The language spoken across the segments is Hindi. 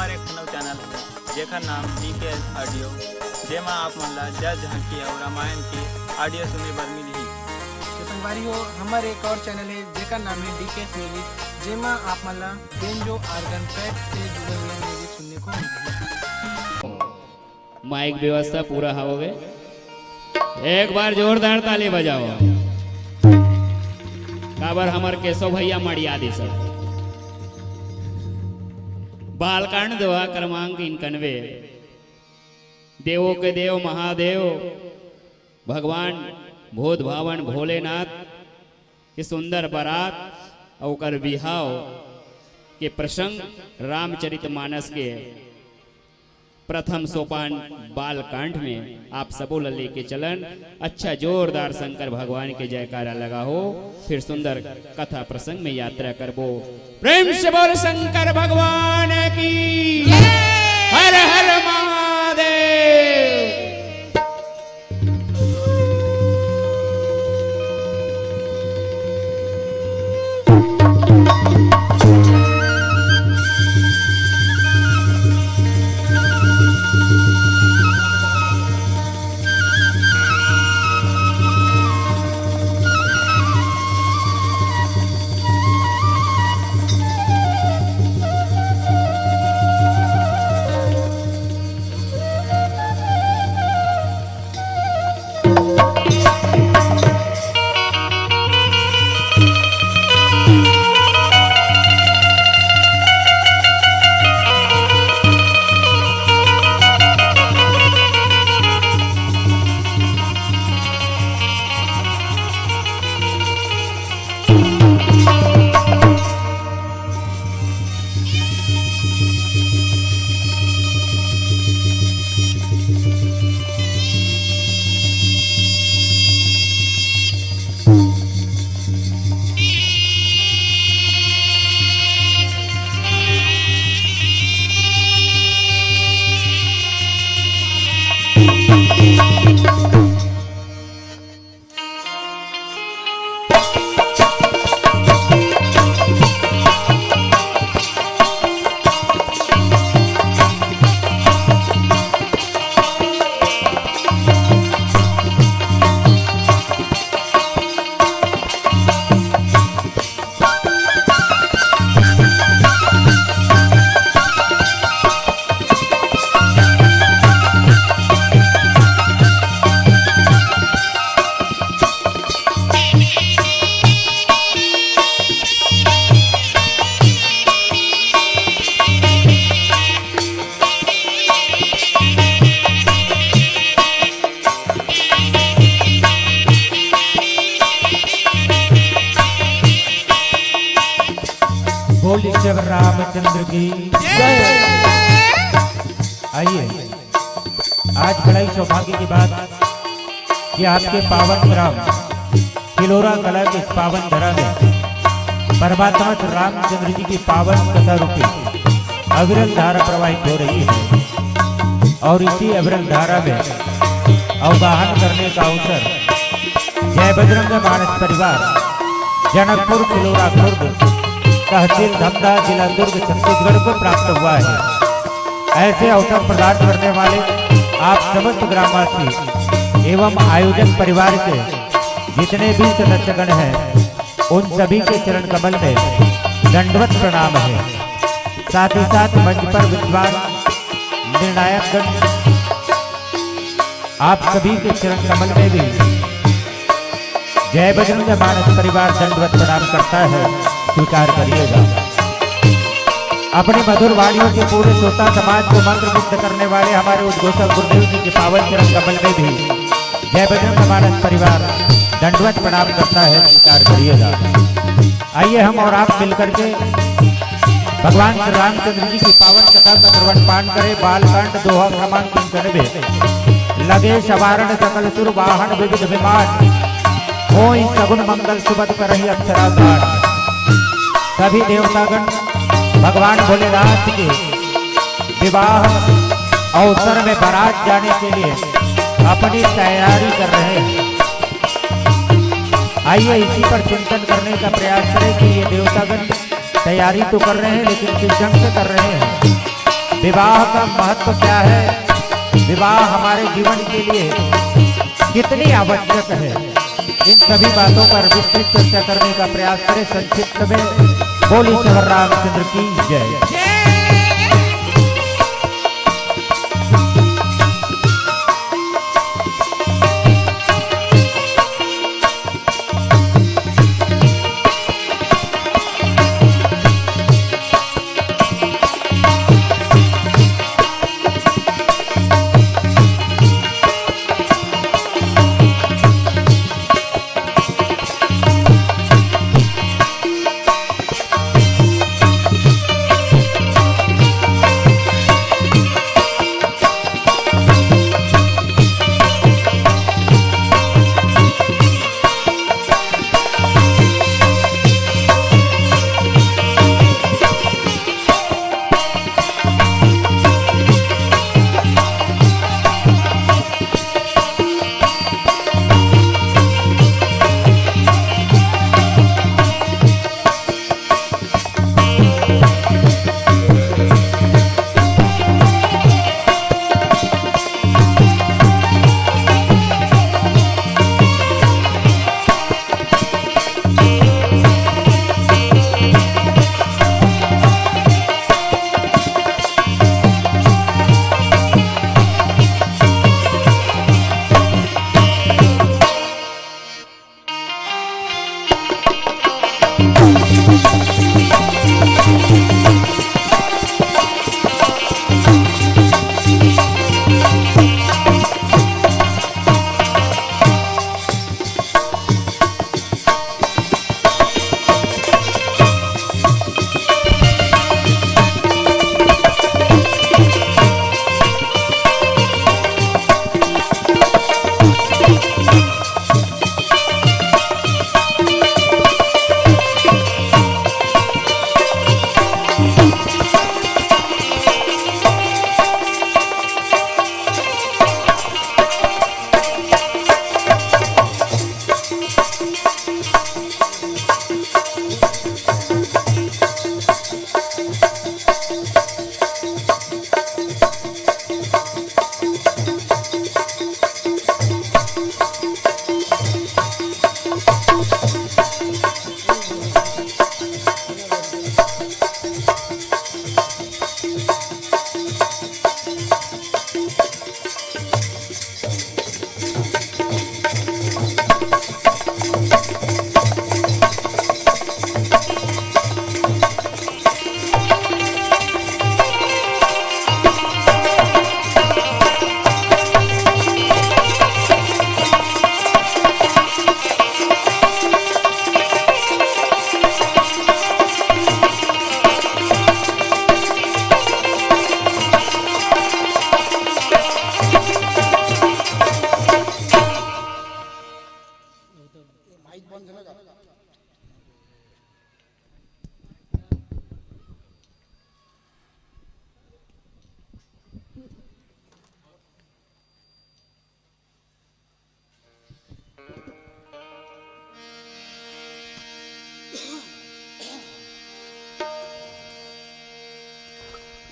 हमारे एक चैनल है जेकर नाम DK ऑडियो, जेमा आप मन ला जय झांकी और रामायण की ऑडियो सुने बर मिलही। तो संगवारी हो हमारे एक और चैनल है जेकर नाम है DK म्यूजिक, जेमा आप मन ला बेंजो ऑर्गन पैड से जुड़े हुए म्यूजिक सुनने को मिलेगी। माइक व्यवस्था पूरा होगे, एक बार जोरदार ताली बजाओ। काबर हमार केशव भैया मड़ियादी सब बालकांड दुआ क्रमांक 91। देवों के देव महादेव भगवान भूत भावन भोलेनाथ के सुंदर बारात और बिहाव के प्रसंग रामचरितमानस के प्रथम सोपान बालकांड में आप सबों लेके चलन। अच्छा जोरदार शंकर भगवान के जयकारा लगा हो, फिर सुंदर कथा प्रसंग में यात्रा करबो। प्रेम से बोल शंकर भगवान की, हर हर महादेव। बोलिए जब रामचंद्र की जय। आइए, आज बड़ाई सौभाग्य की बात कि आपके पावन ग्राम किलोरा कला के इस पावन धरा में परमात्मा रामचंद्र जी की पावन कथा रूपी अविरल धारा प्रवाहित हो रही है और इसी अविरल धारा में अवगाहन करने का अवसर जय बजरंग मानस परिवार जनकपुर किलोरा खुर्द तहसील धमदा जिला दुर्ग छत्तीसगढ़ को प्राप्त हुआ है। ऐसे अवसर प्रदान करने वाले आप समस्त ग्रामवासी एवं आयोजक परिवार के जितने भी सदस्यगण हैं उन सभी के चरण कमल में दंडवत प्रणाम है। साथ ही साथ मंच पर विद्वान निर्णायक गण आप सभी के चरण कमल में भी जय बजरंग मानस परिवार दंडवत प्रणाम करता है, स्वीकार करिएगा। अपनी मधुर वाणियों के पूरे श्रोता समाज को मंत्रमुग्ध करने वाले हमारे उद्घोषक गुरुदेव जी के पावन चरण कमल में भी जय बजरंग मानस परिवार दंडवत प्रणाम करता है, स्वीकार करिएगा। आइए हम और आप मिलकर के भगवान श्री रामचंद्र जी की पावन कथा का श्रवण पान करें। बालकांड दोहा क्रमांक 93। लगे सवारण सकल सुर वाहन विविध विमान, कोई सगुन मंगल सुबद करहि अक्षराधार। सभी देवतागण भगवान भोलेनाथ के विवाह अवसर में बारात जाने के लिए अपनी तैयारी कर रहे हैं। आइए इसी पर चिंतन करने का प्रयास करें कि ये देवतागण तैयारी तो कर रहे हैं लेकिन किस ढंग से कर रहे हैं। विवाह का महत्व क्या है, विवाह हमारे जीवन के लिए कितनी आवश्यक है, इन सभी बातों पर विस्तृत चर्चा करने का प्रयास करें। संक्षिप्त में बोली चवर रामचंद्र की जय।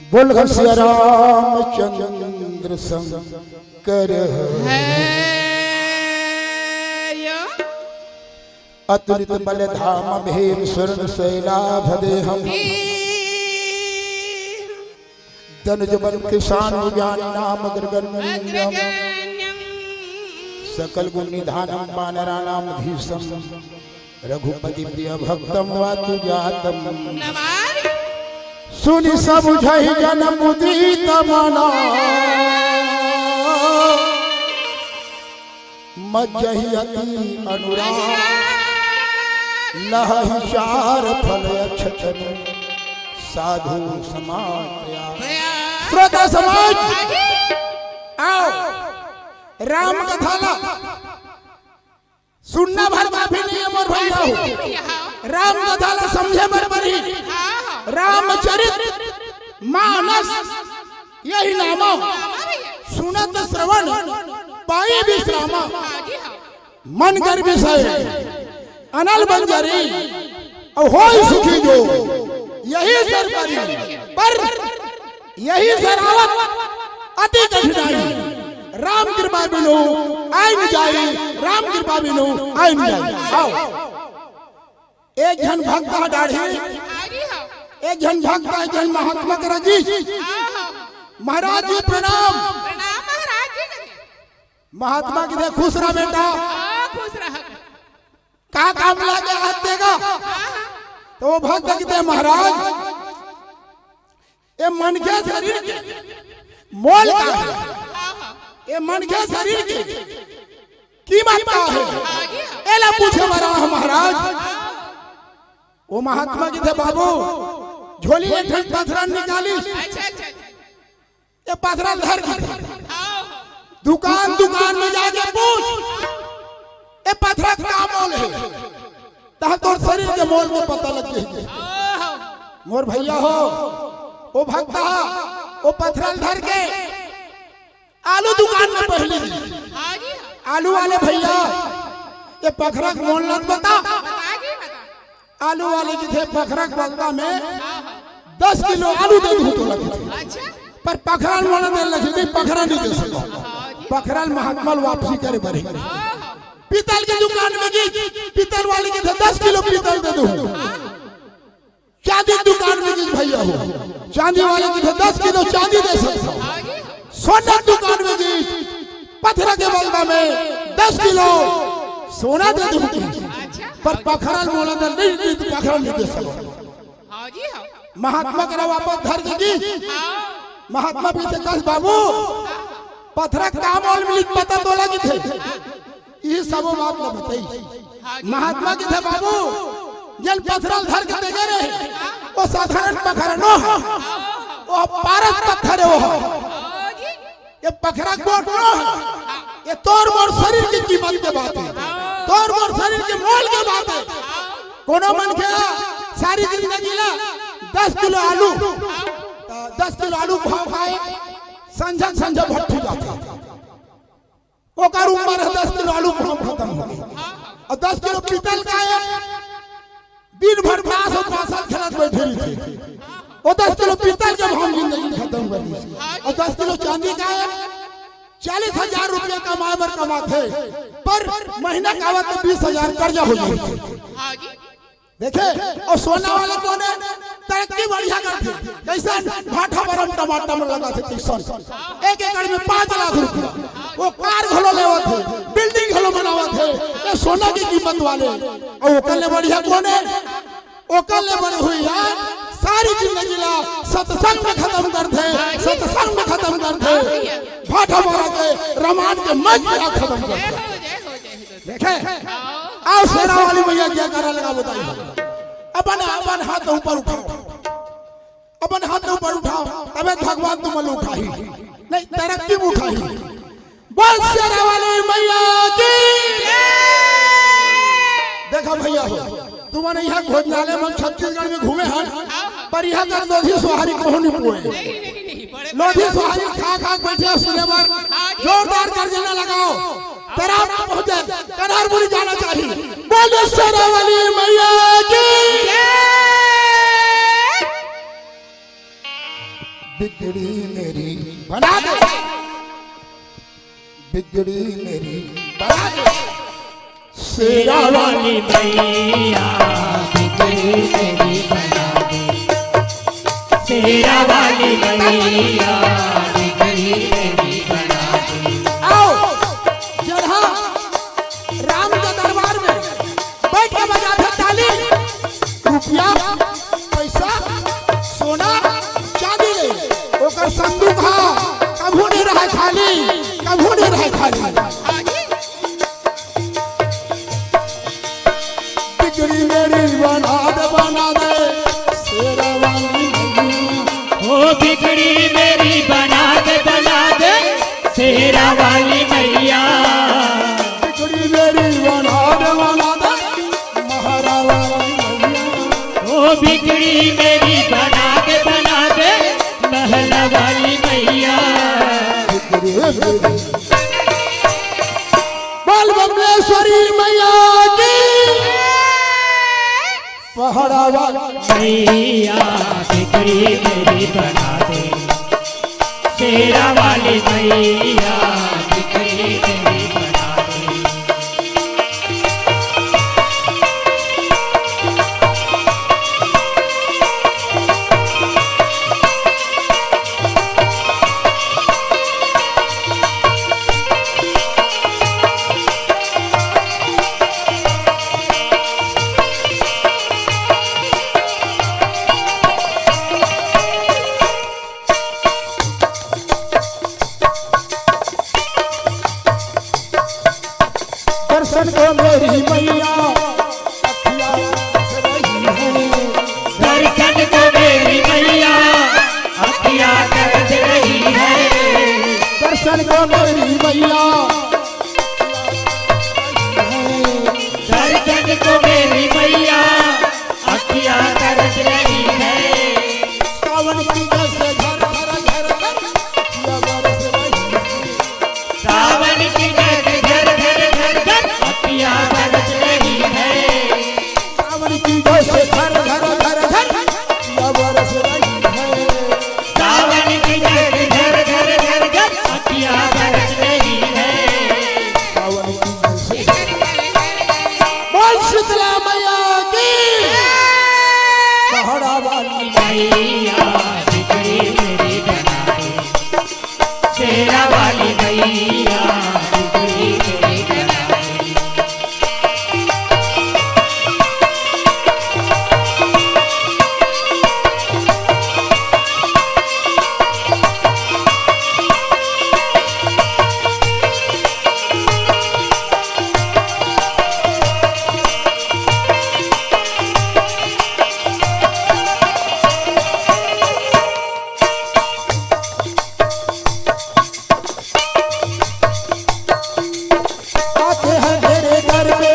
बोल सिया रामचंद्र शंकर अतुलित बल धाम भेम स्वर्ण शैलाभ देहम तनुज बल किसान ज्ञान नाम अग्रगण्यम सकल गुण निधानम वानराणाम धीशम रघुपति प्रिय भक्तम वातु जातम सुनि सब जय जन मुदित मना मज्जहि अति अनुराग लहहि चार फल अक्षतन साधु समाज श्रोता समाज आओ राम कथा ला सुनना भर माफी नियम और भैया हो राम कथा ला समझे बराबर ही रामचरित मानस यही नामा सुनत श्रवण पाई विश्रामा मन कर विषय अनल बंजरी और होई सुखी जो यही सरकारी पर यही शरावत अति कठिनाई राम कृपा बिनु आई न जाई, राम कृपा बिनु आई न जाई। आओ एक जन भक्त दाढ़ी, एक जन भक्त, एक जन महात्मा कर जी। महाराज जी प्रणाम। महात्मा की दे खुश रहा बेटा, का काम लागे हाथ देगा। तो वो भक्त कहते महाराज ये मन के शरीर के मोल का है, ये मन के शरीर की कीमत का है, एला पूछे मरा महाराज। वो महात्मा की थे बाबू झोली एक पथरा निकाली, ये पथरा धर की दुकान दुकान में जाके पूछ ये पथरा का मोल है, तब तो शरीर के मोल को पता लग गया। मोर भैया हो वो भक्ता वो पथरल धर के आलू दुकान में पहले आलू वाले भैया ये पखरक मोल लग बता। आलू वाले की थे पखरक बगदा में 10 किलो आलू दे दूं तो लगे थे, पर पखरल मोल दे लगे नहीं, पखरा नहीं दे सका। पखरल महात्मा वापसी करे बढ़ेंगे। पीतल की दुकान में गई, पीतल वाले के थे 10 किलो पीतल दे दूं। चांदी दुकान में गई भैया हो, चांदी वाले की थे 10 किलो चांदी दे सकता। सोना दुकान में गई, पत्थर के बलदा में 10 किलो सोना दे दूंगी, पर पखरल मोला दे नहीं, पखरल नहीं दे सकता। महात्मा करा वापस धर गई। महात्मा भी थे कस बाबू पत्थर काम और मिली पता तो लगी थे, ये सब बात न बताई। महात्मा के थे बाबू जल पत्थरल धर के दे रहे, वो साधारण पखर नो है, वो पारस पत्थर है। वो ये पखरा गोट नो है, ये तोर मोर शरीर की कीमत के बात है, तोर मोर शरीर के मोल के बात है। कोनो मन के सारी जिंदगी ला 10 किलो आलू, 10 किलो आलू भाव खाए संझा संझा भट्टी जाता, वो का उम्र है 10 किलो आलू भाव खत्म हो गई। और 10 किलो पीतल का है, दिन भर 5 और 5 साल खेलत बैठे थी, वो 10 किलो पीतल के भाव जिंदगी खत्म कर दी। और 10 किलो चांदी का है, 40,000 रुपया कमाए बर कमाते, पर महीना का आवत तो 20,000 कर्जा हो जाए। देखे और सोना वाला कौन है, तरक्की बढ़िया करते कैसा भाठा बरम टमाटर में लगा थे 300, 1 एकड़ में 5 लाख रुपया। वो कार घलो लेवा थे, बिल्डिंग घलो बनावा थे, ये सोना की कीमत वाले। और वो कल बढ़िया कौन है, वो कल बड़े हुई यार सारी जिंदगी ला सत्संग में खत्म कर थे, सत्संग में खत्म कर थे, भाठा मारा के रामायण के मंच में खत्म कर थे। देखे आओ शेरा वाली भैया क्या करा लगा बताइए। अपन अपन हाथ ऊपर उठाओ, अपन हाथ ऊपर उठाओ, तबे भगवान तुम उठाई नहीं तरक्की उठाई। बोल शेरा वाली भैया की। देखा भैया हो तुमने यहाँ भोजनालय में छत्तीसगढ़ में घूमे हैं, पर यहाँ कर लोधी सुहारी को नहीं पुए। लोधी सुहारी खा खा बैठे सुने बार जोरदार गर्जना लगाओ, तेरा पहुंचे कनार बुरी जाना चाहिए। बोले शेरा वाली मैया की। बिगड़ी मेरी बना दे, बिगड़ी मेरी बना दे, शेरा वाली मैया बिगड़ी मेरी बना दे, शेरा वाली मैया बिगड़ी मेरी बना दे। आओ जहाँ राम के दरबार में बैठ के बजा था ताली, रुपया पैसा सोना चांदी ले, ओकर संदूक हा कभू नहीं रहा खाली, कभू नहीं रहा खाली। बिगड़ी मेरी बना दे शेरा वाली मैया। ओ बिगड़ी मेरी बना दे शेरा वाली मैया। बिगड़ी मेरी बना दे महारा वाली मैया। ओ बिगड़ी मेरी बना दे महला वाली मैया। बोल बम्बलेश्वरी मैया की। पहाड़ा वाली मैया बिगड़ी मेरी बना दे शेरा वाली मैया बिगड़ी मेरी बना दे। दर्शन को मेरी मैया अखियाँ बरस रही है। दर्शन को मेरी मैया अखियाँ तरस रही है। दर्शन को मेरी मैया दर्शन को मेरी मैया अखियाँ तरस रही है। सावन की जैसे घर घर घर अखियाँ बरस रही है। सावन की जैसे घर घर घर घर अखियाँ बरस रही है। सावन की जैसे घर घर घर घर अखियाँ बरस रही है। सावन की जैसे घर घर घर घर अखियाँ बरस रही है। सावन की जैसे बोल शीतला मैया की पहाड़ा वाली मैया बिगड़ी मेरी बना दे। शेरा वाली मैया बिगड़ी मेरी बना दे। आते हैं तेरे घर पे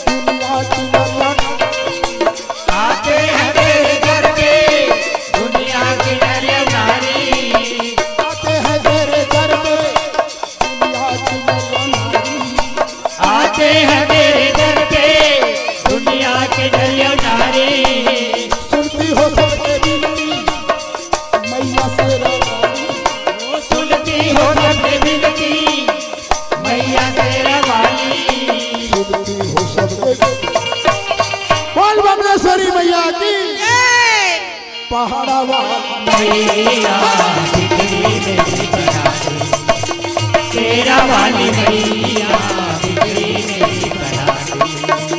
दुनिया की नजर। आते हैं तेरे घर पे दुनिया की नर नारी। आते हैं तेरे घर पे दुनिया की नजर। आते हैं तेरे घर पे दुनिया के नर नारी। सुनती हो सबके बिनती मैया से रवानी। सुनती हो सबने बिनती मैया तेरा वाली। सुनती हो सबके बोल बमलेश्वरी मैया की पहाड़ा वाली मैया बिगड़ी मेरी बना दे। तेरा वाली मैया बिगड़ी मेरी बना दे।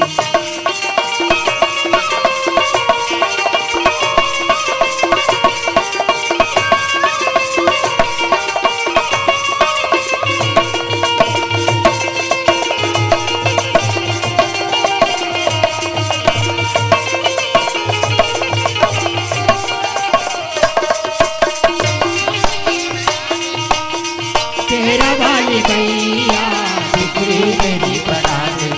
तेरा वाली मैया बिगड़ी मेरी बना दे।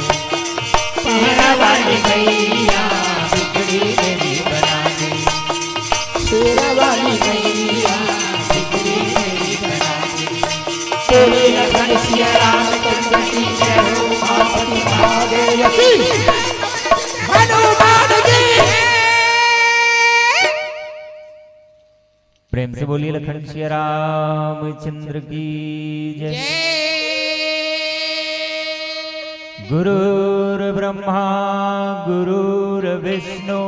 तेरा वाली मैया बिगड़ी मेरी बना दे। शेरा वाली मैया बिगड़ी मेरी बना दे। तेरे लखन सिया राम चंद्र की जय हो मापति महादेव की। हनुमान की प्रेम से बोलिए लखन सिया रामचंद्र की जय। गुरुर ब्रह्मा गुरुर विष्णु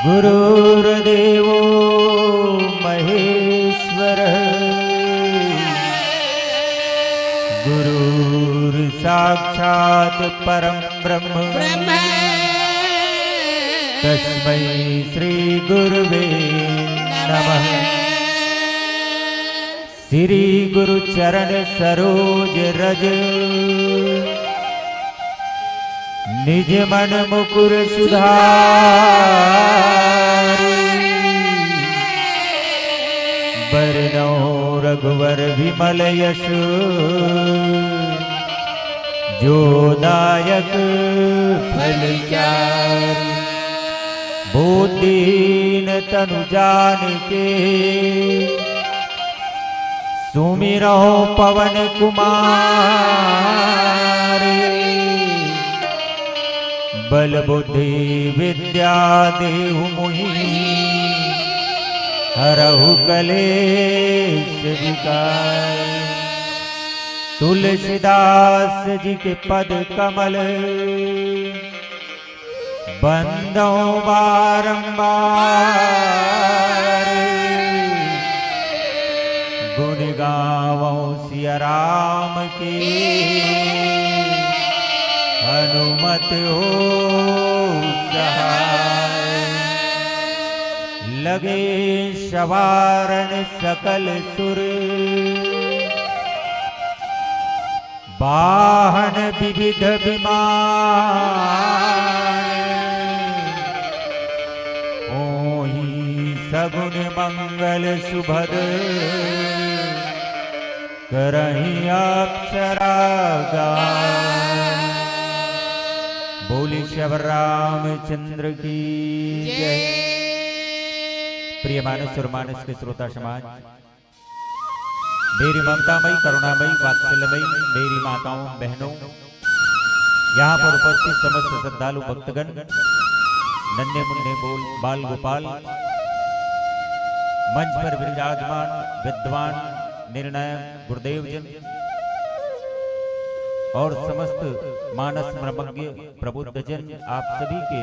गुरुर्देवो महेश्वर गुरुर साक्षात् परम ब्रह्म तस्मै श्री गुरुवे नमः। श्री गुरु चरण सरोज रज निज मन मुकुर सुधार। बरनौ रघुवर विमल यश जो दायक फल चार। बुद्धिहीन तनु जानिके सुमिरौ पवन कुमार। बल बुद्धि विद्या देहु मुहि हरहु कलेश विकार। तुलसीदास जी के पद कमल बंदो बारंबार। गुण गावो सिया राम की हनुमत हो सहाय। लगे सवारन सकल सुर वाहन विविध विमान। ओहि सगुन मंगल सुभद करहि अक्षरा गान। बोली शिव रामचंद्र की जय। प्रिय मानस और मानस के श्रोता समाज, मेरी ममतामयी करुणामयी वात्सल्यमयी मेरी माताओं बहनों, यहाँ पर उपस्थित समस्त श्रद्धालु भक्तगण, नन्हे मुन्ने बोल बाल गोपाल, मंच पर विराजमान विद्वान निर्णायक गुरुदेव जन और समस्त मानस मर्मज्ञ प्रबुद्ध जन, आप सभी के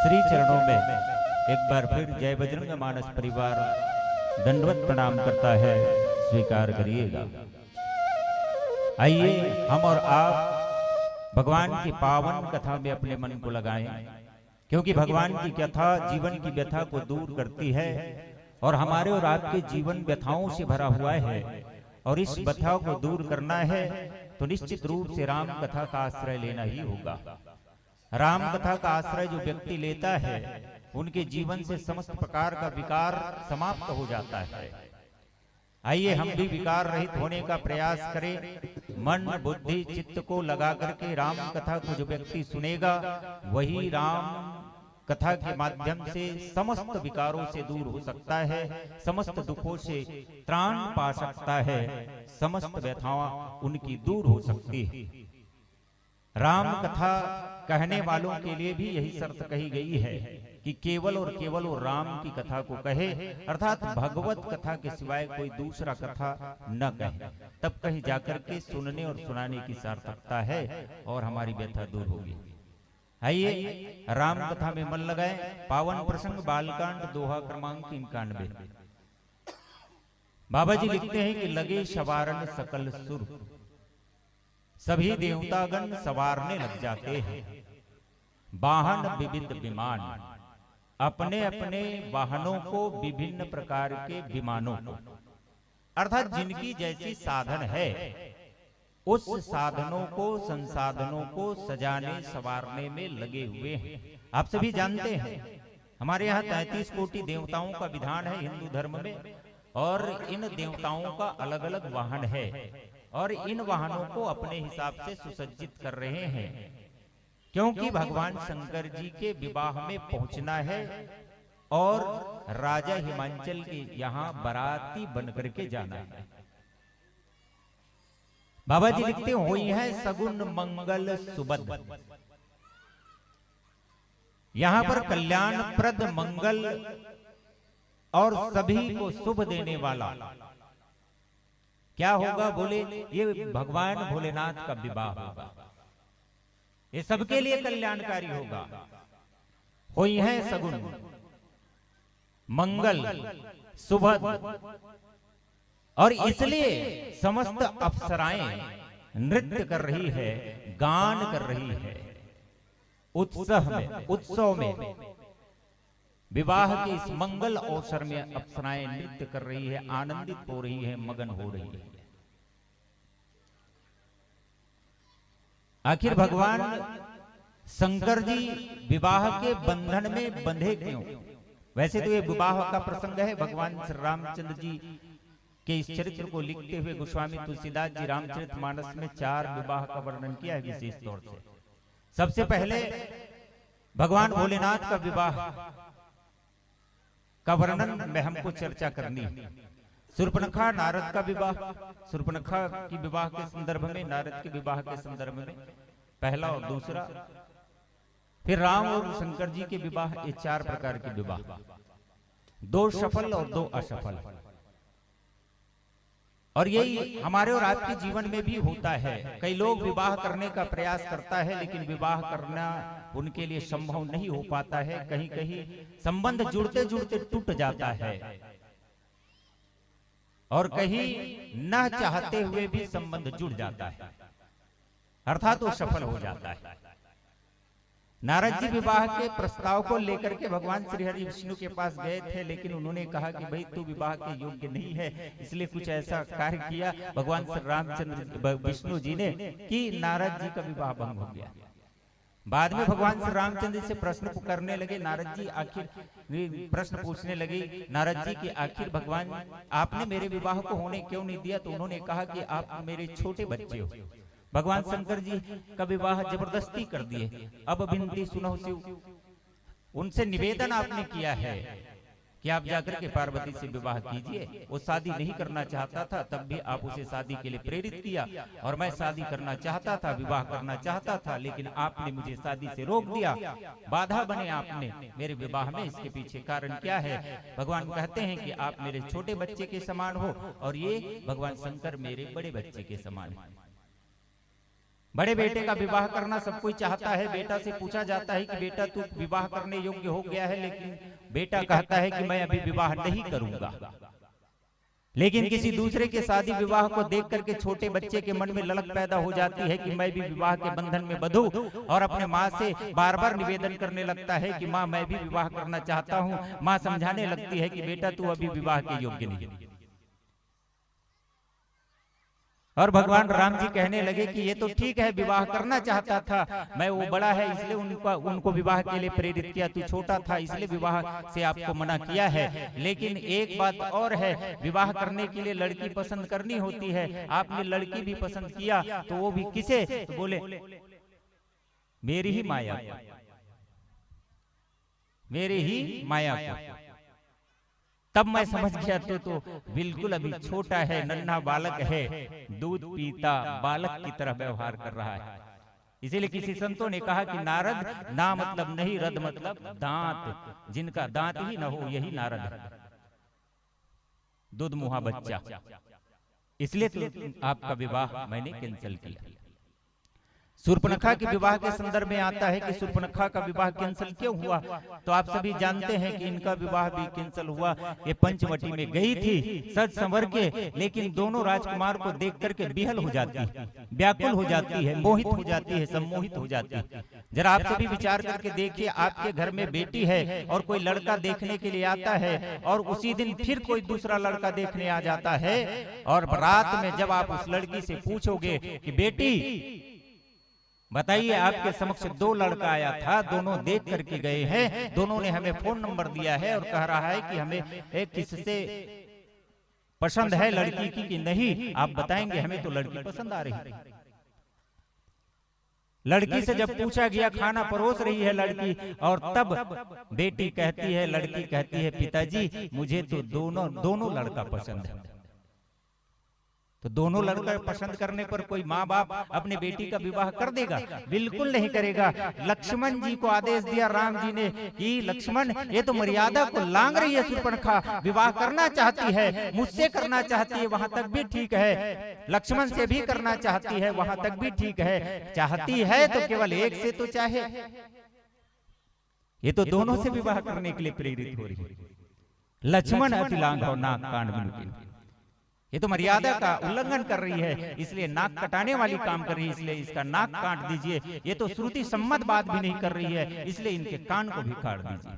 श्री चरणों में एक बार फिर जय बजरंग मानस परिवार दंडवत प्रणाम करता है, स्वीकार करिएगा। आइए हम और आप भगवान की पावन कथा में अपने मन को लगाएं, क्योंकि भगवान की कथा जीवन की व्यथा को दूर करती है और हमारे और आपके जीवन व्यथाओं से भरा हुआ है, और इस व्यथा को दूर करना है तो निश्चित रूप से राम कथा का आश्रय लेना ही होगा। राम कथा का आश्रय जो व्यक्ति लेता है, उनके जीवन से समस्त प्रकार का विकार समाप्त हो जाता है। आइए हम भी विकार रहित होने का प्रयास करें। मन बुद्धि चित्त को लगा करके राम कथा को जो व्यक्ति सुनेगा, वही राम कथा के माध्यम से समस्त विकारों से दूर हो सकता है, समस्त दुखों से त्राण पा सकता है, समस्त व्यथाएं उनकी दूर हो सकती है। राम कथा कहने वालों के लिए भी यही शर्त कही गई है कि केवल और केवल वो राम की कथा को कहे, अर्थात भगवत कथा के सिवाय कोई दूसरा कथा न कहे, तब कहीं जाकर के सुनने और सुनाने की सार्थकता है और हमारी व्यथा दूर होगी। आइए राम कथा में मन लगाएं। पावन प्रसंग बालकांड दोहा क्रमांक 91। बाबा जी लिखते हैं कि लगे सवारन सकल सुर, सभी देवतागण सवारने लग जाते हैं। वाहन विविध विमान, अपने अपने वाहनों को विभिन्न प्रकार के विमानों को, अर्थात जिनकी जैसी साधन है, उस साधनों को संसाधनों को सजाने सवारने में लगे हुए हैं। आप सभी जानते हैं हमारे यहाँ 33 कोटि देवताओं का विधान है हिंदू धर्म में, और इन देवताओं का अलग अलग वाहन है, और इन वाहनों को अपने हिसाब से सुसज्जित कर रहे हैं, क्योंकि भगवान शंकर जी के विवाह में पहुंचना है और राजा हिमांचल के यहाँ बाराती बनकर के जाना है। बाबा जी लिखते हुई है सगुन मंगल सुबद, यहाँ पर कल्याणप्रद मंगल और सभी को शुभ देने वाला क्या होगा? बोले ये भगवान भोलेनाथ का विवाह होगा, ये सबके लिए कल्याणकारी होगा। हुई है सगुन मंगल सुबह, और इसलिए समस्त अप्सराएं नृत्य कर रही है, गान कर रही है, उत्सव में विवाह के इस मंगल अवसर में अप्सराएं नृत्य कर रही है, आनंदित हो रही है, मगन हो रही है। आखिर भगवान शंकर जी विवाह के बंधन में बंधे क्यों? वैसे तो ये विवाह का प्रसंग है, भगवान श्री रामचंद्र जी के इस चरित्र को लिखते हुए गोस्वामी तुलसीदास जी रामचरितमानस में 4 विवाह का वर्णन किया है विशेष तौर से। सबसे पहले भगवान भोलेनाथ का विवाह का वर्णन में हमको चर्चा करनी है। शूर्पणखा नारद का विवाह, शूर्पणखा की विवाह के संदर्भ में, नारद के विवाह के संदर्भ में पहला और दूसरा, फिर राम और शंकर जी के विवाह, ये 4 प्रकार के विवाह। दो सफल और दो असफल। और यही हमारे और आपके जीवन में भी होता है। कई लोग विवाह करने का प्रयास करता है, लेकिन विवाह करना उनके लिए संभव नहीं हो पाता है। कहीं कहीं संबंध जुड़ते जुड़ते टूट जाता है, और कहीं न चाहते हुए भी संबंध जुड़ जाता है, अर्थात वो सफल हो जाता है। नारद जी विवाह के प्रस्ताव को लेकर के भगवान श्री हरि विष्णु के पास गए थे, लेकिन उन्होंने कहा कि भाई तू विवाह के योग्य नहीं है, इसलिए कुछ ऐसा कार्य किया भगवान श्री रामचंद्र विष्णु जी ने कि नारद जी का विवाह भंग हो गया। बाद में भगवान श्री रामचंद्र से प्रश्न करने लगे, नारद जी आखिर प्रश्न पूछने लगे नारद जी कि आखिर भगवान आपने मेरे विवाह को होने क्यों नहीं दिया? तो उन्होंने कहा कि आप मेरे छोटे बच्चे हो। भगवान शंकर जी का विवाह जबरदस्ती कर दिए। अब विनती सुनो शिव, उनसे निवेदन आपने किया है कि आप जाकर के पार्वती से विवाह कीजिए। वो शादी नहीं करना चाहता था, तब भी आप उसे शादी के लिए प्रेरित किया, और मैं शादी करना चाहता था, विवाह करना चाहता था, लेकिन आपने मुझे शादी से रोक दिया, बाधा बने आपने मेरे विवाह में। इसके पीछे कारण क्या है? भगवान कहते हैं कि आप मेरे छोटे बच्चे के समान हो, और ये भगवान शंकर मेरे बड़े बच्चे के समान है। बड़े बेटे का विवाह करना सब कोई चाहता है। बेटा से पूछा जाता है कि बेटा तू विवाह करने योग्य हो गया है, लेकिन बेटा कहता है कि मैं अभी विवाह नहीं करूंगा। लेकिन किसी दूसरे के शादी विवाह को देख करके छोटे बच्चे के मन में ललक पैदा हो जाती है कि मैं भी विवाह के बंधन में बंधूं, और अपने माँ से बार बार निवेदन करने लगता है कि माँ मैं भी विवाह करना चाहता हूँ। माँ समझाने लगती है कि बेटा तू अभी विवाह के योग्य नहीं है। और भगवान राम जी कहने लगे कि ये तो ठीक है, विवाह करना चाहता था मैं, वो बड़ा है इसलिए उनको विवाह के लिए प्रेरित किया, तू छोटा था इसलिए विवाह से आपको मना किया है। लेकिन एक बात और है, विवाह करने के लिए लड़की पसंद करनी होती है। आपने लड़की भी पसंद किया, तो वो भी किसे? तो बोले मेरी ही माया, मेरी ही माया को। तब मैं समझ गया तो बिल्कुल अभी छोटा है, नन्हा बालक है, दूध पीता बालक की तरह व्यवहार कर रहा है। इसीलिए किसी संतों ने कहा कि नारद ना मतलब नहीं, रद मतलब दांत, जिनका दांत ही न हो यही नारद है, दूध मुहा बच्चा। इसलिए तो आपका विवाह मैंने कैंसिल किया। शूर्पणखा के विवाह के संदर्भ में आता है कि शूर्पणखा का विवाह कैंसिल क्यों हुआ? तो आप सभी जानते हैं कि इनका विवाह भी कैंसिल हुआ। ये पंचवटी में गई थी सज संवर के, लेकिन दोनों राजकुमार को देख करके बिहल हो जाती है, व्याकुल हो जाती है, मोहित हो जाती है, सम्मोहित हो जाती है। जरा आप सभी विचार करके देखिए, आपके घर में बेटी है और कोई लड़का देखने के लिए आता है, और उसी दिन फिर कोई दूसरा लड़का देखने आ जाता है, और रात में जब आप उस लड़की से पूछोगे कि बेटी बताइए आपके समक्ष दो लड़का आया था, दोनों देख करके गए हैं, दोनों ने हमें फोन नंबर दिया है और कह रहा है कि हमें एक किससे पसंद है लड़की की कि नहीं, आप बताएंगे हमें तो लड़की पसंद आ रही है। लड़की से जब पूछा गया, खाना परोस रही है लड़की, और तब बेटी कहती है, लड़की कहती है पिताजी मुझे तो दोनों लड़का पसंद है। तो दोनों लड़का पसंद करने पर कोई माँ बाप अपने बेटी का विवाह कर देगा? बिल्कुल नहीं करेगा। लक्ष्मण जी को आदेश दिया राम जी ने कि लक्ष्मण ये तो मर्यादा को लांघ रही है शूर्पणखा, विवाह करना चाहती है, मुझसे करना चाहती है, वहां तक भी ठीक है, लक्ष्मण से भी करना चाहती है, वहां तक भी ठीक है, चाहती है तो केवल एक से तो चाहे, ये तो दोनों से विवाह करने के लिए प्रेरित हो रही है। लक्ष्मण अति लांघ और नाक कांड बिनु, ये तो मर्यादा का उल्लंघन कर रही है, इसलिए नाक कटाने वाली काम कर रही है, इसलिए इसका नाक काट दीजिए। ये तो श्रुति सम्मत बात भी नहीं कर रही है, इसलिए इनके कान को भी काट दीजिए।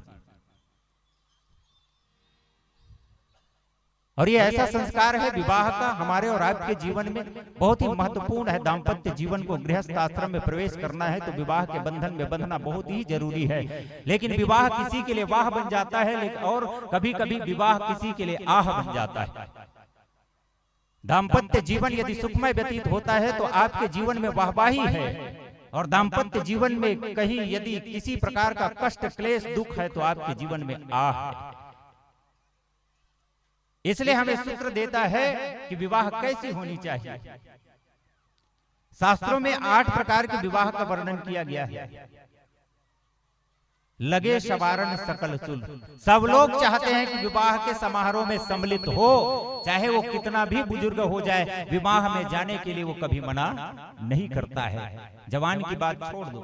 और ये ऐसा संस्कार है विवाह का हमारे और आपके जीवन में बहुत ही महत्वपूर्ण है। दाम्पत्य जीवन को गृहस्थ आश्रम में प्रवेश करना है तो विवाह के बंधन में बंधना बहुत ही जरूरी है। लेकिन विवाह किसी के लिए वाह बन जाता है, और कभी कभी विवाह किसी के लिए आह बन जाता है। दाम्पत्य जीवन यदि सुखमय व्यतीत होता है तो आपके जीवन में वाहवाही है, और दाम्पत्य जीवन में कहीं यदि किसी प्रकार का कष्ट क्लेश दुख है तो आपके जीवन में आह है। इसलिए हमें सूत्र देता है कि विवाह कैसी होनी चाहिए। शास्त्रों में 8 प्रकार के विवाह का वर्णन किया गया है। लगे सवारन सकल सुल। सब लोग चाहते हैं कि विवाह के समारोह में सम्मिलित हो, चाहे वो कितना भी बुजुर्ग हो जाए, विवाह में जाने के लिए वो कभी मना नहीं करता है। जवान की बात छोड़ दो,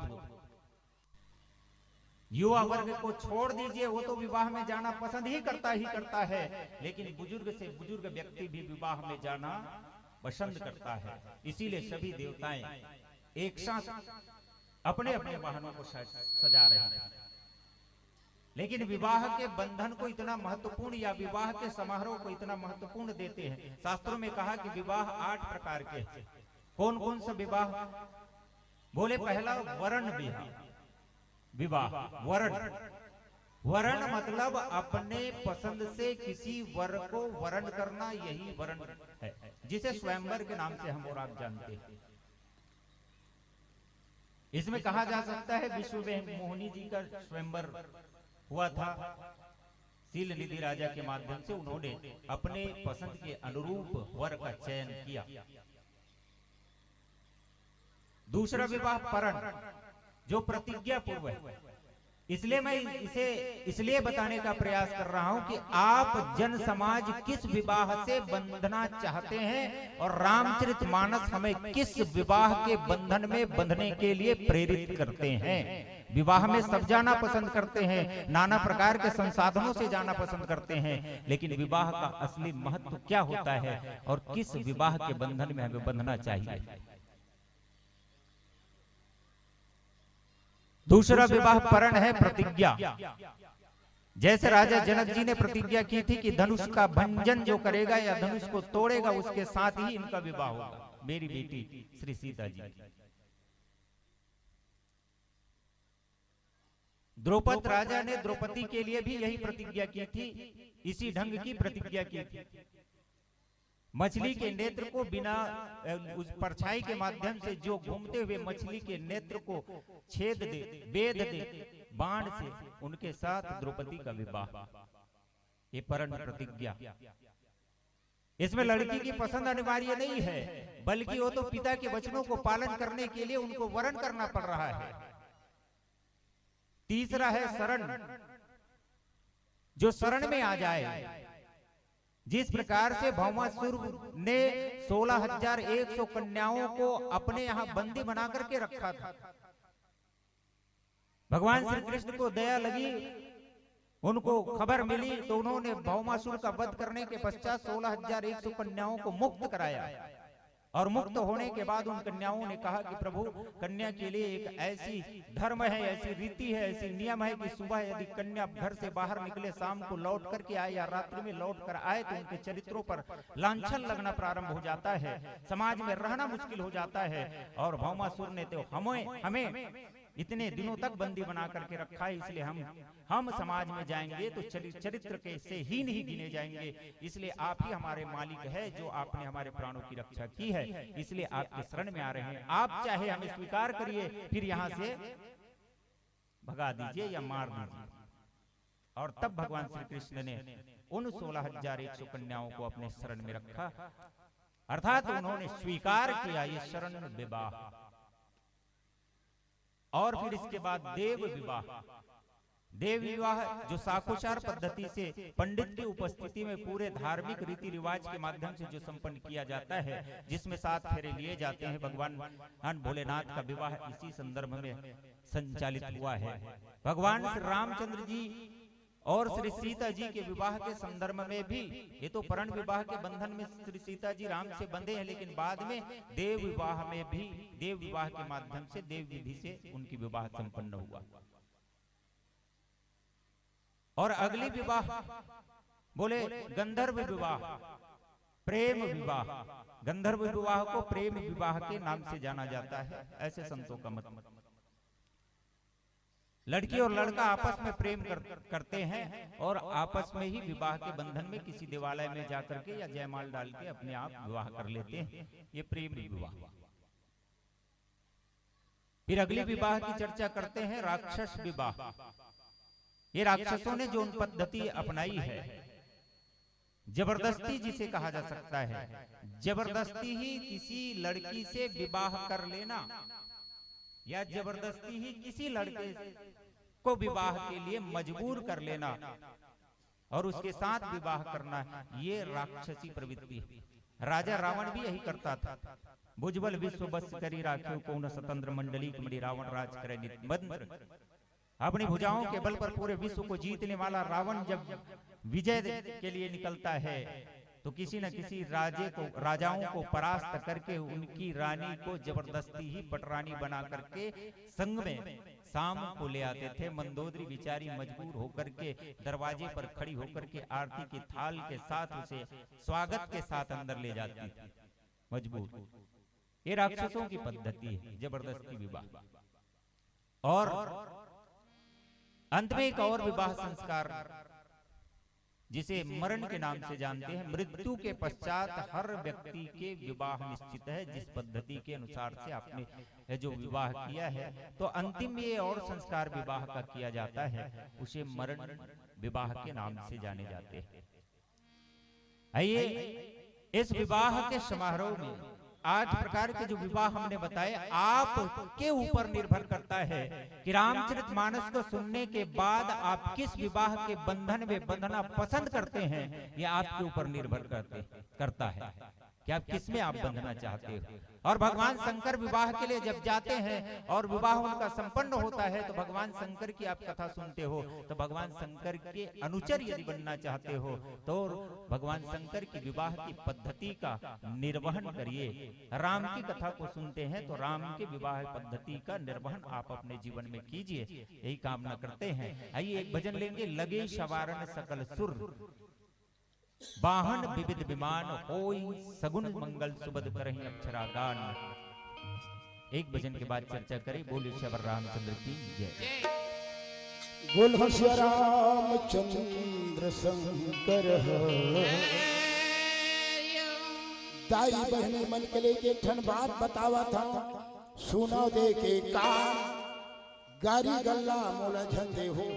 युवा वर्ग को छोड़ दीजिए, वो तो विवाह में जाना पसंद ही करता है, लेकिन बुजुर्ग से बुजुर्ग व्यक्ति भी विवाह में जाना पसंद करता है। इसीलिए सभी देवताएं एक साथ अपने अपने वाहनों को सजा रहे हैं। लेकिन विवाह के बंधन को इतना महत्वपूर्ण या विवाह के समारोह को इतना महत्वपूर्ण देते हैं। शास्त्रों में कहा कि विवाह 8 प्रकार के हैं। कौन कौन सा विवाह? बोले पहला वरण विवाह। वरण मतलब अपने पसंद से किसी वर को वरण करना, यही वरण है, जिसे स्वयंवर के नाम से हम और आप जानते हैं। इसमें कहा जा सकता है विश्व में मोहिनी जी का स्वयंवर हुआ था। शील निधि राजा के माध्यम से उन्होंने अपने पसंद के अनुरूप वर का चयन किया। दूसरा विवाह परण, जो प्रतिज्ञा पूर्व है। इसलिए मैं इसे इसलिए बताने का प्रयास कर रहा हूं कि आप जन समाज किस विवाह से बंधना चाहते हैं और रामचरितमानस हमें किस विवाह के बंधन में बंधने के लिए प्रेरित करते हैं। विवाह में सब जाना पसंद करते हैं, नाना प्रकार के संसाधनों से जाना पसंद करते हैं, लेकिन विवाह का असली महत्व क्या होता है और किस विवाह के बंधन में हमें बंधना चाहिए। दूसरा विवाह परण है प्रतिज्ञा। जैसे राजा जनक जी ने प्रतिज्ञा की थी कि धनुष का भंजन जो करेगा या धनुष को तोड़ेगा उसके साथ ही इनका विवाह होगा, मेरी बेटी श्री सीता जी। द्रौपदी राजा ने द्रौपदी के लिए भी यही प्रतिज्ञा की थी, इसी ढंग की प्रतिज्ञा की थी। मछली के नेत्र को बिना उस परछाई के माध्यम से जो घूमते हुए मछली के नेत्र को छेद दे, वेद दे बाण से, उनके साथ द्रौपदी का विवाह, ये परण प्रतिज्ञा। इसमें लड़की की पसंद अनिवार्य नहीं है, बल्कि वो तो पिता के वचनों को पालन करने के लिए उनको वरण करना पड़ रहा है। तीसरा है शरण, जो शरण में आ जाए। जिस प्रकार से भौमासुर ने 16,100 कन्याओं को अपने यहां बंदी बना करके रखा था, भगवान श्री कृष्ण को दया लगी, उनको खबर मिली तो उन्होंने भौमासुर का वध करने के पश्चात 16,100 कन्याओं को मुक्त कराया। और मुक्त होने के बाद उन कन्याओं ने कहा कि प्रभु, कन्या के लिए एक ऐसी धर्म है, ऐसी रीति है, ऐसी नियम है कि सुबह यदि कन्या घर से बाहर निकले, शाम को लौट करके आए या रात्रि में लौट कर आए तो उनके चरित्रों पर लांछन लगना प्रारंभ हो जाता है, समाज में रहना मुश्किल हो जाता है। और भौमासुर ने तो हमें इतने दिनों तक बंदी बना करके रखा है, इसलिए हम समाज में जाएंगे तो चरित्र के से ही नहीं गिने जाएंगे। इसलिए आप ही हमारे मालिक है, जो आपने हमारे प्राणों की रक्षा की है, इसलिए आपके शरण में आ रहे हैं। आप चाहे हमें स्वीकार करिए, फिर यहाँ से भगा दीजिए या मार दीजिए। और तब भगवान श्री कृष्ण ने उन 16,100 कन्याओं को अपने शरण में रखा, अर्थात उन्होंने स्वीकार किया ये शरण विवाह। और फिर इसके बाद देव विवाह, जो साखोचार पद्धति से पंडित की उपस्थिति में पूरे धार्मिक रीति रिवाज के माध्यम से जो संपन्न किया जाता है, जिसमें 7 फेरे लिए जाते हैं। भगवान भोलेनाथ का विवाह इसी संदर्भ में संचालित हुआ है। भगवान श्री रामचंद्र जी और श्री सीता जी के विवाह के संदर्भ में भी, ये तो परण विवाह के बंधन में श्री सीता जी राम से बंधे हैं, लेकिन बाद में देव विवाह में भी, देव विवाह के माध्यम से, देव विधि से उनकी विवाह संपन्न हुआ। और अगली विवाह बोले गंधर्व विवाह, प्रेम विवाह। गंधर्व विवाह को प्रेम विवाह के नाम से जाना जाता है, ऐसे संतों का मत। लड़की और लड़का आपस में प्रेम करते हैं और आपस में ही विवाह के बंधन में किसी देवालय में जाकर के या जयमाल डाल के अपने आप विवाह कर लेते हैं, ये प्रेम विवाह। फिर अगली विवाह की चर्चा करते हैं राक्षस विवाह। ये राक्षसों ने जो पद्धति अपनाई है, जबरदस्ती जिसे कहा जा सकता है, जबरदस्ती ही किसी लड़की से विवाह कर लेना या जबरदस्ती ही किसी लड़के को विवाह के लिए मजबूर कर लेना और उसके साथ विवाह करना, ये राक्षसी प्रवृत्ति है। राजा रावण भी यही करता था। भुजबल विश्व बस करी राख्यो कौन स्वतंत्र मंडली कमड़ी रावण राज करे नित्य। अपनी भुजाओं के बल पर पूरे विश्व को जीतने वाला रावण जब विजय के लिए निकलता है तो किसी न किसी राजाओं को परास्त करके उनकी रानी को जबरदस्ती ही पटरानी बना करके संग में शाम को ले आते थे। मंदोदरी बिचारी मजबूर होकर के दरवाजे पर खड़ी होकर के आरती के थाल के साथ उसे स्वागत के साथ अंदर ले जाती थी, मजबूर। ये राक्षसों की पद्धति है, जबरदस्ती विवाह। और अंत में एक और विवाह संस्कार जिसे मरण के नाम से जानते हैं। मृत्यु के पश्चात हर व्यक्ति के विवाह निश्चित है। जिस पद्धति के अनुसार से आपने जो विवाह किया है तो अंतिम ये और संस्कार विवाह का किया जाता है, उसे मरण विवाह के नाम से जाने जाते हैं। आइए इस विवाह के समारोह में 8 प्रकार के जो विवाह हमने बताए, आपके ऊपर निर्भर करता है कि रामचरितमानस को सुनने के बाद आप किस विवाह के बंधन में बंधना पसंद करते हैं। ये आपके ऊपर निर्भर करता है कि आप किस में आप बंधना चाहते हो। और भगवान शंकर विवाह के लिए जब जाते हैं और विवाह उनका संपन्न होता है तो भगवान शंकर की आप कथा सुनते हो। तो भगवान शंकर के अनुचर यदि बनना चाहते हो तो भगवान शंकर की विवाह की पद्धति का निर्वहन करिए। राम की कथा को सुनते हैं तो राम के विवाह पद्धति का निर्वहन आप अपने जीवन में कीजिए, यही कामना करते हैं। आइए एक भजन लेंगे। लगे सवारन सकल सुर वाहन विविध विमान होई सगुन मंगल सुबद करहि अक्षरागान। एक भजन के बाद चर्चा करें। बोले श्री रामचंद्र की जय। बोल श्री रामचंद्र शंकर। दाई बहनी मन के लेके ठन बात बतावा था, सुनो दे के कान गारी गल्ला मोला झंडे हो।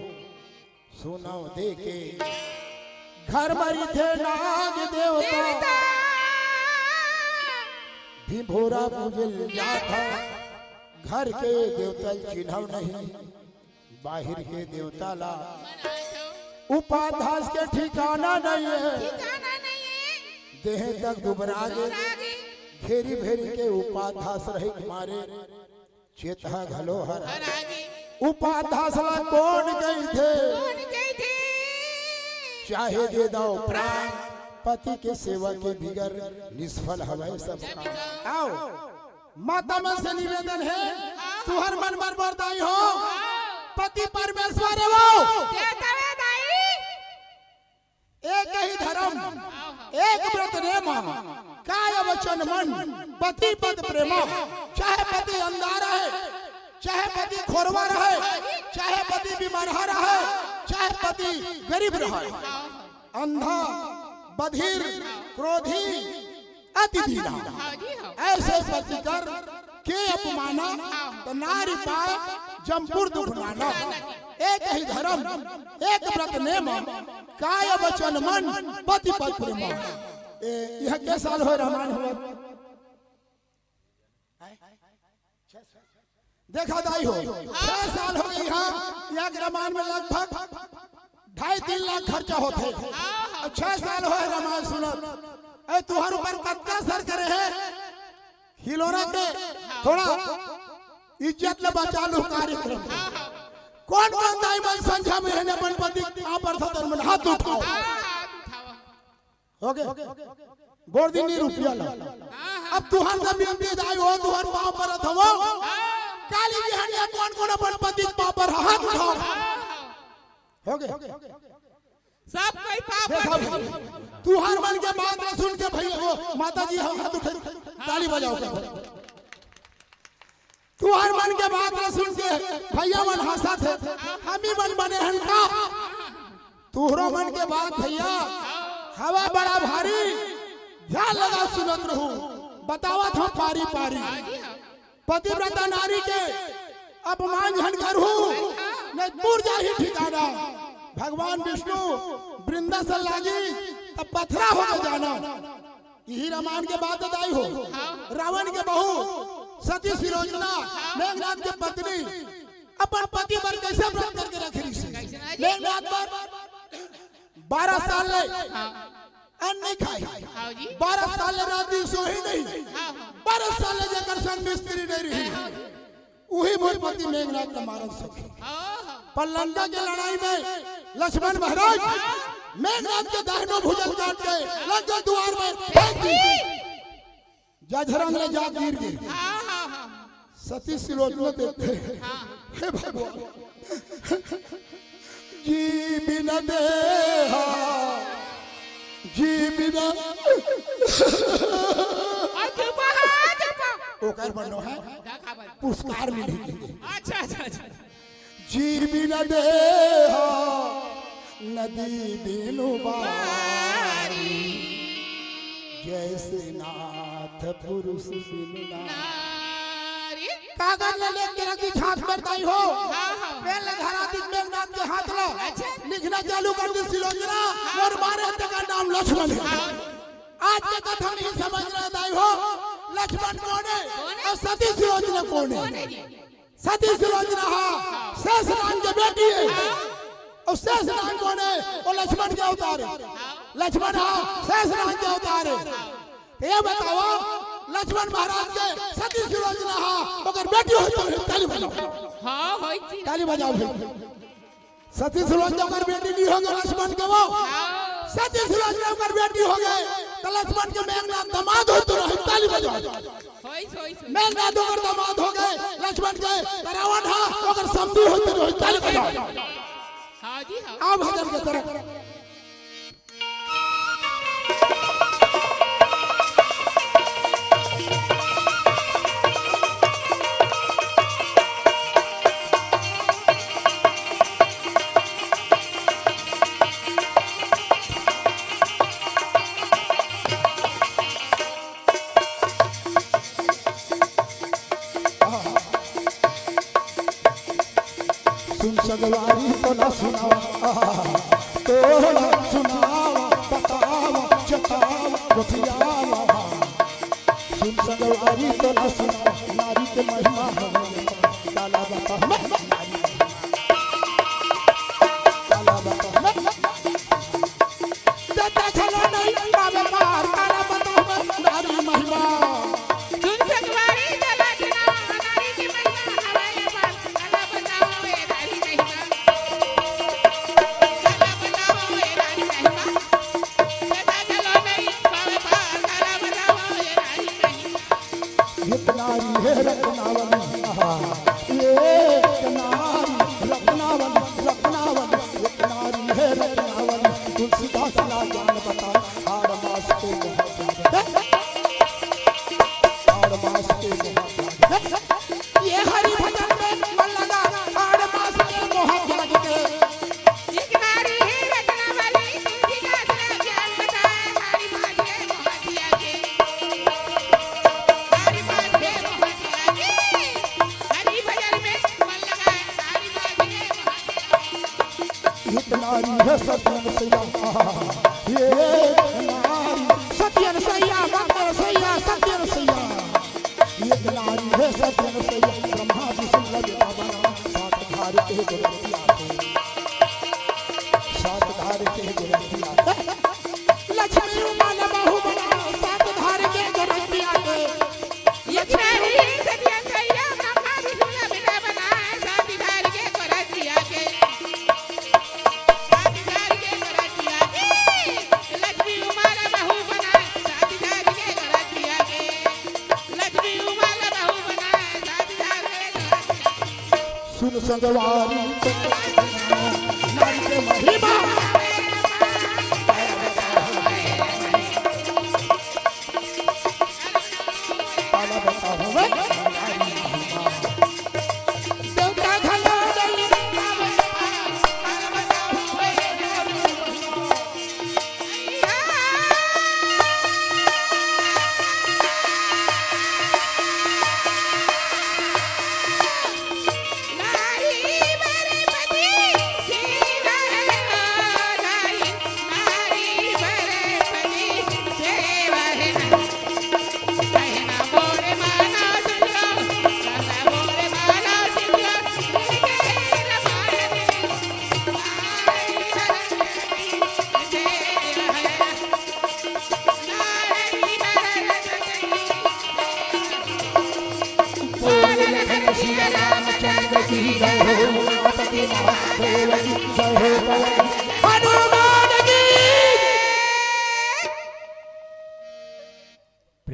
सुनो दे के घर मरी थे नाग देवता भी भोरा पूजल जाता। घर के देवता चिन्हव नहीं, बाहर के देवता ला उपाध्यास के ठिकाना नहीं है। देह तक दुबरा गे घेरी भेरी के उपाध्यास रहे मारे चेता घलो हर। उपाध्यास ला कौन गई थे चाहे दे दो प्राण, पति के सेवा के बिगर निष्फल हवाई सब। आओ माता मन से निवेदन है, तुहर मन मर बरदाई हो। पति परमेश्वर है वो, एक ही धर्म एक व्रत नेमा, काय वचन मन पति पद प्रेमा। चाहे पति अंधारा है, चाहे पति खोरवा रहे, चाहे पति बीमार रहे, चाहे पति गरीब रहे, अंधा बधिर क्रोधी अति दीना, ऐसे पति कर के अपमाना तो नारी पाए जमपुर दुख नाना। एक ही धर्म एक व्रत नेम, काय वचन मन पति पद प्रेमा। यह के साल हो रामायण हुआ देखा दाई हो 6 साल हो गई। यहाँ रामायण में लगभग 2.5-3 लाख खर्चा होते। 6 साल हो रामायण सुनत। तुहर ऊपर कत्ता सर करे है हिलोरा के थोड़ा इज्जत ले बचा लो कार्यक्रम। कौन कौन दाई मन संख्या में है अपन पति आप पर मन हाथ उठाओ। हो गए बोल दिन नहीं रुपया ला। अब तुहर से बिनती दाई हो, तुहर पांव पर थवो काली बिहानिया कौन कौन अपन पति पांव पर हाथ उठाओ। हो गए सब कोई पाप। तू हर मन के बात सुन के भैया वो माता जी हम हाथ उठे ताली बजाओ कर। तू हर मन के बात सुन के भैया मन हंसा थे, हम ही मन बने हन का। तुहरो मन के बात भैया हवा बड़ा भारी, ध्यान लगा सुनत रहू। बतावा था पारी पारी पतिव्रता नारी के अपमान झन करू न दूर जा ही ठिकाना। भगवान विष्णु वृंदा से लागी तब पथरा हो जाना। यही रामायण के बात बताई हो। रावण के बहू सती सिरोजना मेघनाथ के पत्नी अपन पति पर कैसे व्रत करके रखे रही मेघनाथ पर 12 साल ले अन्न नहीं खाई, 12 साल ले रात दिन सोही नहीं, 12 साल ले जाकर संग में स्त्री नहीं रही। वही मोर पति मेघनाथ का मारन सके। पर लंका के लड़ाई में लक्ष्मण महाराज मेघनाथ के दाहिनों भुजल काट के लंका द्वार में फेंक दी। जझरंग ले जा गिर गई। सती सिलोचना देखते हे भगवान जी बिना देहा जी बिना ओकर बनो है पुरस्कार मिलेगी। अच्छा अच्छा अच्छा जी बिना देहा नदी बिनु बारी जैसे नाथ पुरुष बिनु नारी। कागज ले लेके रखी हाथ में ताई हो पहले धरा दी मेघनाथ के हाथ लो लिखना चालू कर दी सिलोचना और मारे का नाम लक्ष्मण है। आज के कथा नहीं समझ रहे ताई हो लक्ष्मण कौन है और सती सिलोचना कौन है। सती सिलोचना शेष नाग के बेटी है और शेष नाग कौन है वो लक्ष्मण के अवतार है। लक्ष्मण शेष नाग के अवतार है। ये बताओ लक्ष्मण महाराज के सती सिलोचना अगर बेटी हो तो ताली बजाओ। हाँ होई थी ताली बजाओ भाई। सती सिलोचना अगर बेटी नहीं होगी लक्ष्मण के वो सती सिलोचना अगर बेटी हो गए तो लक्ष्मण के मेघनाथ दामाद हो तो रहे। ताली बजाओ। होई होई मेघनाथ अगर दामाद हो गए लक्ष्मण के रावण अगर समधी हो तो रहे। ताली बजाओ। हाँ जी हाँ आओ भजन के तरफ। सुन सगवारी तो ना सुनाओ तो ना सुनाओ बताओ जताओ बतियाओ। सुन सगवारी तो ना सुनाओ नारी के महिमा काला बताओ काला बताओ दादा चलो नहीं पावे पार काला बताओ नारी महिमा। सुन सकवारी चला चला नारी की महिमा हवाए पर काला बताओ ये नारी महिमा काला बताओ ये नारी महिमा दादा चलो नहीं पावे पार काला बताओ ये नारी महिमा। नारी है रत्नावली ये नारी रत्नावली रत्नावली नारी है रत्नावली तुलसीदास ला ज्ञान बताओ आड़ मास के आड़ मास के ये हरि भजन में मन लगा आड़ मास के मोहन लग के एक नारी है रत्नावली तुलसीदास ला ज्ञान बताए हरि माधे मोहतिया के हरि माधे मोहतिया के हरि भजन में मन लगाए हरि माधे मोहतिया। एक नारी है सत्यन सैया ये नारी सत्यन सैया मंगल सैया सत्यन सैया एक नारी है सत्यन सैया ब्रह्मा विष्णु लगा बना सात धार के गुरतिया सात धार के गुरतिया लक्ष्मी उमान बहु बना सात धार के गुरतिया एक नारी सतिया सैया ब्रह्मा विष्णु बिना बनाए साथीदार के कोरतिया के साथीदार के कोरतिया के लक्ष्मी उमाला बहू बनाए साथीदार के कोरतिया के लक्ष्मी उमाला बहू बनाए साथीदार के कोरतिया। सुन संगवारी तो नारी के महिमा काला बताओ देवता घना नहीं नारी मेरे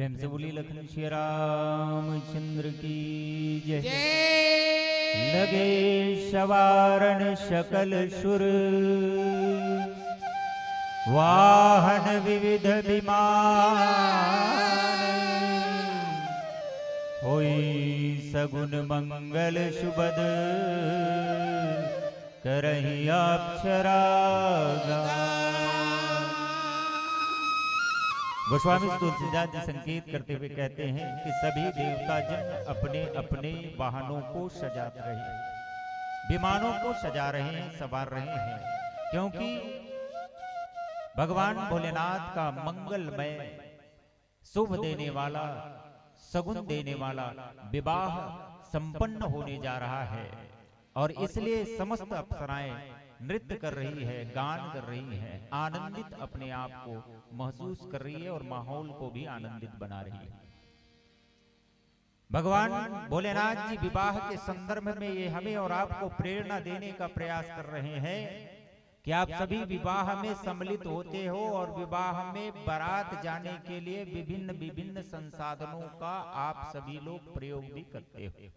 प्रेम से बोली लखन श्री रामचंद्र की जय। लगे सवारण सकल सुर वाहन विविध विमान होई सगुन मंगल सुबद करही अक्षरा गोस्वामी तुलसीदास जी संकेत करते हुए कहते हैं कि सभी देवता जन अपने अपने वाहनों को सजा रहे हैं, विमानों को सजा रहे हैं, सवार रहे हैं, क्योंकि भगवान भोलेनाथ का मंगलमय शुभ देने वाला सगुन देने वाला विवाह संपन्न होने जा रहा है। और इसलिए समस्त अप्सराएं नृत्य कर रही है, गान कर रही है, आनंदित अपने आप को महसूस कर रही है और माहौल को भी आनंदित बना रही है। भगवान भोलेनाथ जी विवाह के संदर्भ में ये हमें और आपको प्रेरणा देने का प्रयास कर रहे हैं कि आप सभी विवाह में सम्मिलित होते हो और विवाह में बारात जाने के लिए विभिन्न विभिन्न संसाधनों का आप सभी लोग प्रयोग भी करते हो।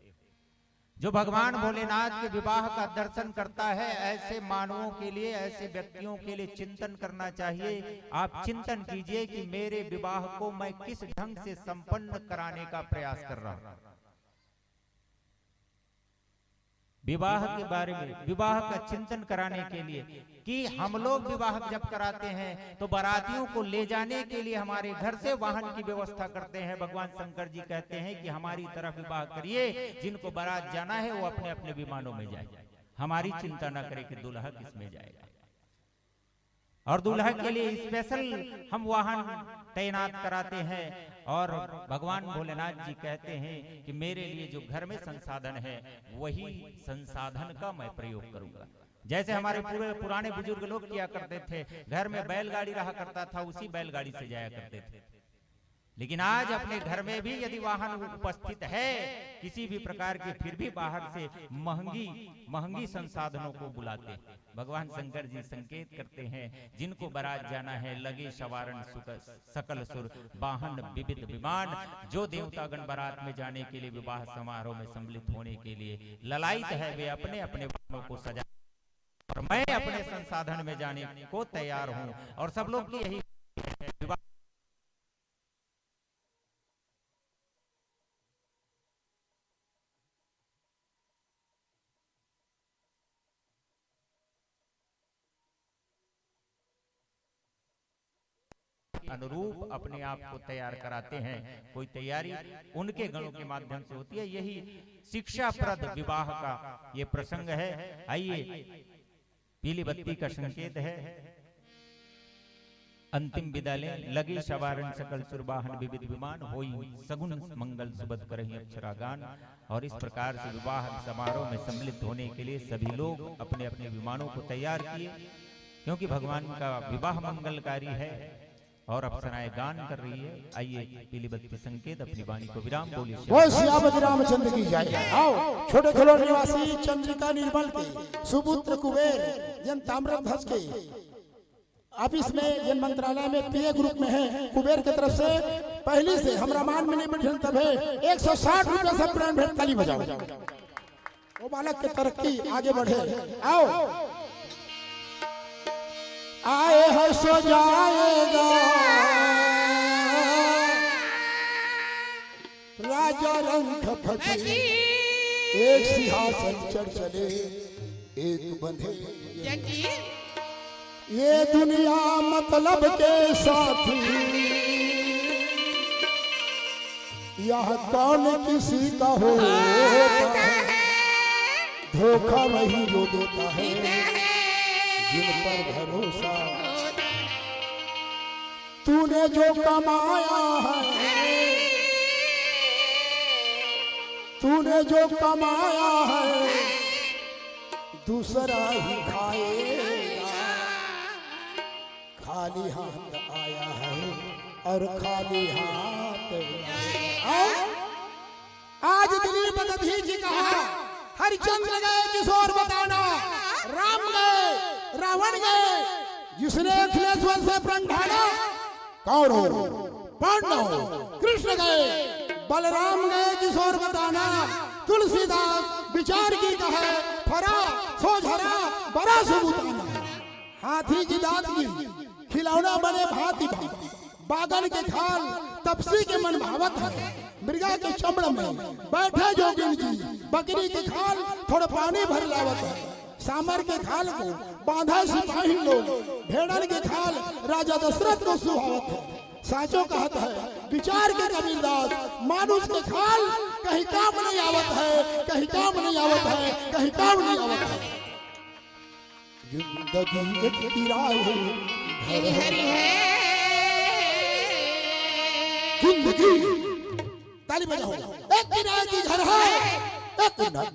जो भगवान भोलेनाथ के विवाह का दर्शन करता है, ऐसे मानवों के लिए, ऐसे व्यक्तियों के लिए चिंतन करना चाहिए। आप चिंतन कीजिए कि मेरे विवाह को मैं किस ढंग से संपन्न कराने का प्रयास कर रहा हूं। विवाह के बारे में, विवाह का चिंतन कराने के लिए कि हम लोग विवाह जब कराते हैं तो बारातियों को ले जाने के लिए हमारे घर से वाहन की व्यवस्था करते हैं। भगवान शंकर जी कहते हैं कि हमारी तरफ विवाह करिए, जिनको बारात जाना है वो अपने अपने विमानों में जाए, हमारी चिंता न करे कि दूल्हा किसमें जाएगा। और दूल्हा के लिए स्पेशल हम वाहन तैनात कराते हैं। और भगवान भोलेनाथ जी कहते हैं कि मेरे लिए जो घर में संसाधन है वही संसाधन का मैं प्रयोग करूंगा। जैसे हमारे पूरे पुराने बुजुर्ग लोग किया करते थे, घर में बैलगाड़ी रहा करता था, उसी बैलगाड़ी से जाया करते थे। लेकिन आज अपने घर में भी यदि वाहन उपस्थित है किसी भी प्रकार के, फिर भी बाहर से महंगी संसाधनों को बुलाते हैं। भगवान शंकर जी संकेत करते हैं जिनको बारात जाना है लगे सवारण सकल सुर वाहन विविध विमान। जो देवतागण बारात में जाने के लिए विवाह समारोह में सम्मिलित होने के लिए ललायित है, वे अपने अपने वाहनों को सजा, और मैं अपने संसाधन में जाने को तैयार हूं। और सब लोग की यही विवाह अनुरूप अपने आप को तैयार कराते हैं। कोई तैयारी उनके गणों के माध्यम से होती है। यही शिक्षाप्रद विवाह का ये प्रसंग है। आइए, पीली बत्ती का संकेत है, अंतिम विदा लें। लगे सवारण सकल सुरवाहन विविध विमान होई सगुन मंगल सुबद करहि अक्षरागान। और इस प्रकार से विवाह समारोह में सम्मिलित होने के लिए सभी लोग अपने अपने विमानों को तैयार किए, क्योंकि भगवान का विवाह मंगलकारी है और अप्सराएं गान कर रही है। आइए, पीली बत्ती संकेत अपनी वाणी को विराम बोलिए। बोल सियापति रामचंद्र की जय। आओ, छोटे खिलोर निवासी चंद्रिका निर्मल के सुपुत्र कुबेर जन ताम्रध्वज के ऑफिस में, जन मंत्रालय में पीए ग्रुप में है, कुबेर की तरफ से पहले से हम रामान में नहीं बैठे तब है 160 रुपया से प्राण भेंट ताली बजाओ। वो बालक के तरक्की आगे बढ़े। आओ, आए है सो जाएगा राजा रंग फटे, एक सिंहासन चढ़ चले एक बंधे। ये दुनिया मतलब के साथी, यह कौन किसी का होता है, धोखा वही जो देता है जिन पर भरोसा। तूने जो कमाया है, तूने जो कमाया है दूसरा ही खाएगा। खाली हाथ आया है और खाली हाथ आज दिलीप दधी जी कहा, हरिचंद्र गए किशोर बताना, राम गए रावण गए, जिसने अखिलेश्वर से प्रण ढाला। कौन हो? पांडव कृष्ण गए, बलराम गए किशोर बताना, तुलसीदास विचार की कहे, फरा सो झरा बड़ा सुबुताना। हाथी की दांत की खिलौना बने भांति भांति, बागन के खाल तपसी के मन भावत है, मृगा के चमड़ में बैठे जोगिन जी, बकरी के खाल थोड़ा पानी भर लावत है, सांबर के खाल को बांधा सिपाही लोग, भेड़न के खाल राजा दशरथ को सुहावत है। साचो कहत है विचार के कबीरदास, मानुष के खाल कहीं काम नहीं आवत है, कहीं काम नहीं आवत है, कहीं काम नहीं आवत है। जिंदगी एक किराए हरि हरि है जिंदगी, ताली बजाओ, एक किराए की घर है, एक न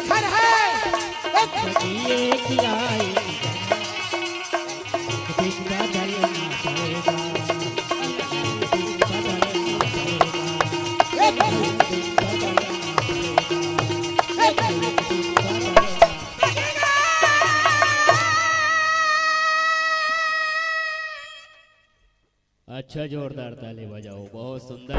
हर है अच्छा जोरदार ताली बजाओ, बहुत सुंदर।